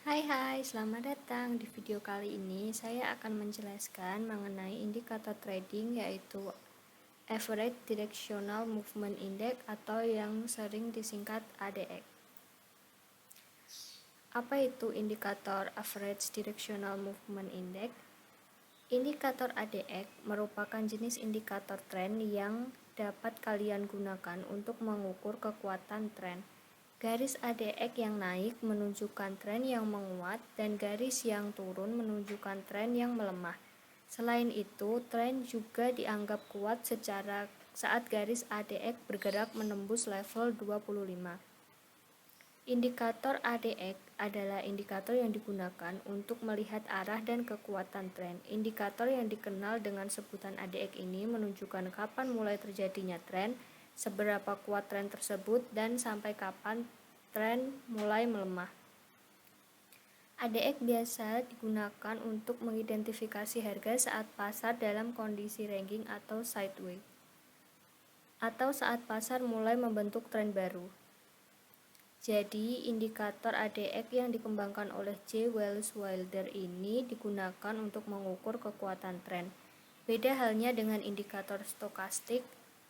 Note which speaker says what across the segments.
Speaker 1: Hai, selamat datang. Di video kali ini saya akan menjelaskan mengenai indikator trading yaitu Average Directional Movement Index atau yang sering disingkat ADX. Apa itu indikator Average Directional Movement Index? Indikator ADX merupakan jenis indikator tren yang dapat kalian gunakan untuk mengukur kekuatan tren. Garis ADX yang naik menunjukkan tren yang menguat dan garis yang turun menunjukkan tren yang melemah. Selain itu, tren juga dianggap kuat saat garis ADX bergerak menembus level 25. Indikator ADX adalah indikator yang digunakan untuk melihat arah dan kekuatan tren. Indikator yang dikenal dengan sebutan ADX ini menunjukkan kapan mulai terjadinya tren, seberapa kuat tren tersebut, dan sampai kapan tren mulai melemah. ADX biasa digunakan untuk mengidentifikasi harga saat pasar dalam kondisi ranking atau sideways, atau saat pasar mulai membentuk tren baru. Jadi, indikator ADX yang dikembangkan oleh J. Wells Wilder ini digunakan untuk mengukur kekuatan tren. Beda halnya dengan indikator stokastik,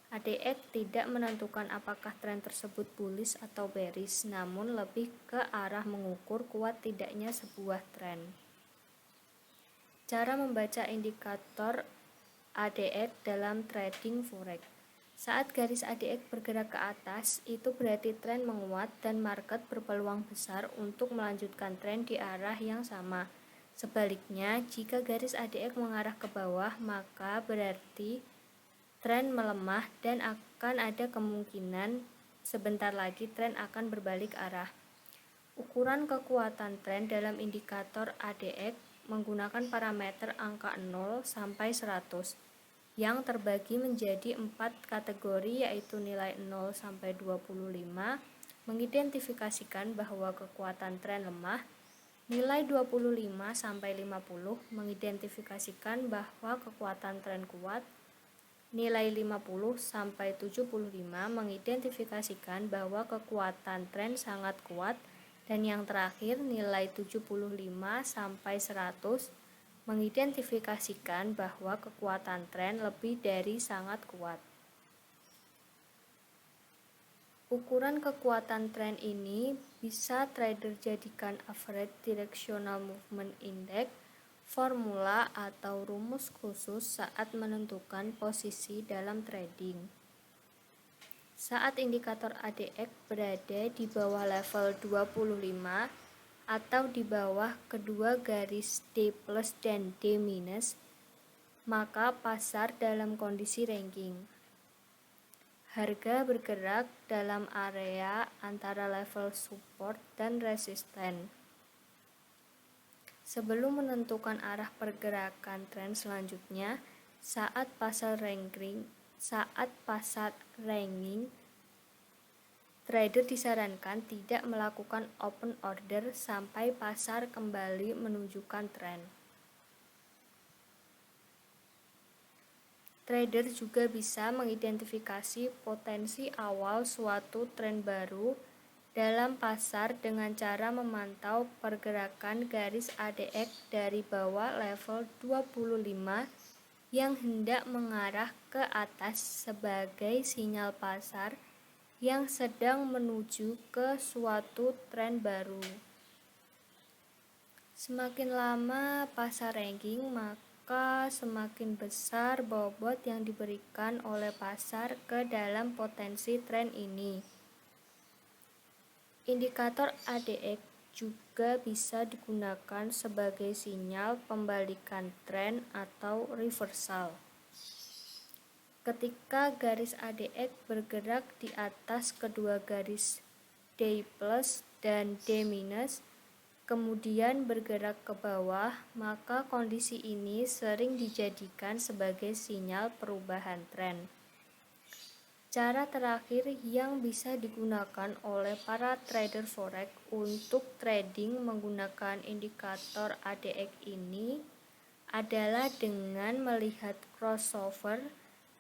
Speaker 1: ADX tidak menentukan apakah tren tersebut bullish atau bearish, namun lebih ke arah mengukur kuat tidaknya sebuah tren. Cara membaca indikator ADX dalam trading forex. Saat garis ADX bergerak ke atas, itu berarti tren menguat dan market berpeluang besar untuk melanjutkan tren di arah yang sama. Sebaliknya, jika garis ADX mengarah ke bawah, maka berarti tren melemah dan akan ada kemungkinan sebentar lagi tren akan berbalik arah. Ukuran kekuatan tren dalam indikator ADX menggunakan parameter angka 0 sampai 100 yang terbagi menjadi 4 kategori, yaitu nilai 0 sampai 25 mengidentifikasikan bahwa kekuatan tren lemah, nilai 25 sampai 50 mengidentifikasikan bahwa kekuatan tren kuat, nilai 50 sampai 75 mengidentifikasikan bahwa kekuatan tren sangat kuat, dan yang terakhir nilai 75 sampai 100 mengidentifikasikan bahwa kekuatan tren lebih dari sangat kuat. Ukuran kekuatan tren ini bisa trader jadikan Average Directional Movement Index, formula atau rumus khusus saat menentukan posisi dalam trading. Saat indikator ADX berada di bawah level 25 atau di bawah kedua garis D plus dan D minus, maka pasar dalam kondisi ranking. Harga bergerak dalam area antara level support dan resisten. Sebelum menentukan arah pergerakan tren selanjutnya, saat pasar ranking, trader disarankan tidak melakukan open order sampai pasar kembali menunjukkan tren. Trader juga bisa mengidentifikasi potensi awal suatu tren baru dalam pasar dengan cara memantau pergerakan garis ADX dari bawah level 25 yang hendak mengarah ke atas sebagai sinyal pasar yang sedang menuju ke suatu tren baru. Semakin lama pasar ranking, maka semakin besar bobot yang diberikan oleh pasar ke dalam potensi tren ini. Indikator ADX juga bisa digunakan sebagai sinyal pembalikan tren atau reversal. Ketika garis ADX bergerak di atas kedua garis D plus dan D minus, kemudian bergerak ke bawah, maka kondisi ini sering dijadikan sebagai sinyal perubahan tren. Cara terakhir yang bisa digunakan oleh para trader forex untuk trading menggunakan indikator ADX ini adalah dengan melihat crossover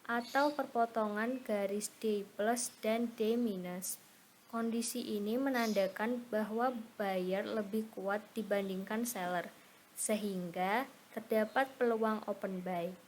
Speaker 1: atau perpotongan garis D plus dan D minus. Kondisi ini menandakan bahwa buyer lebih kuat dibandingkan seller, sehingga terdapat peluang open buy.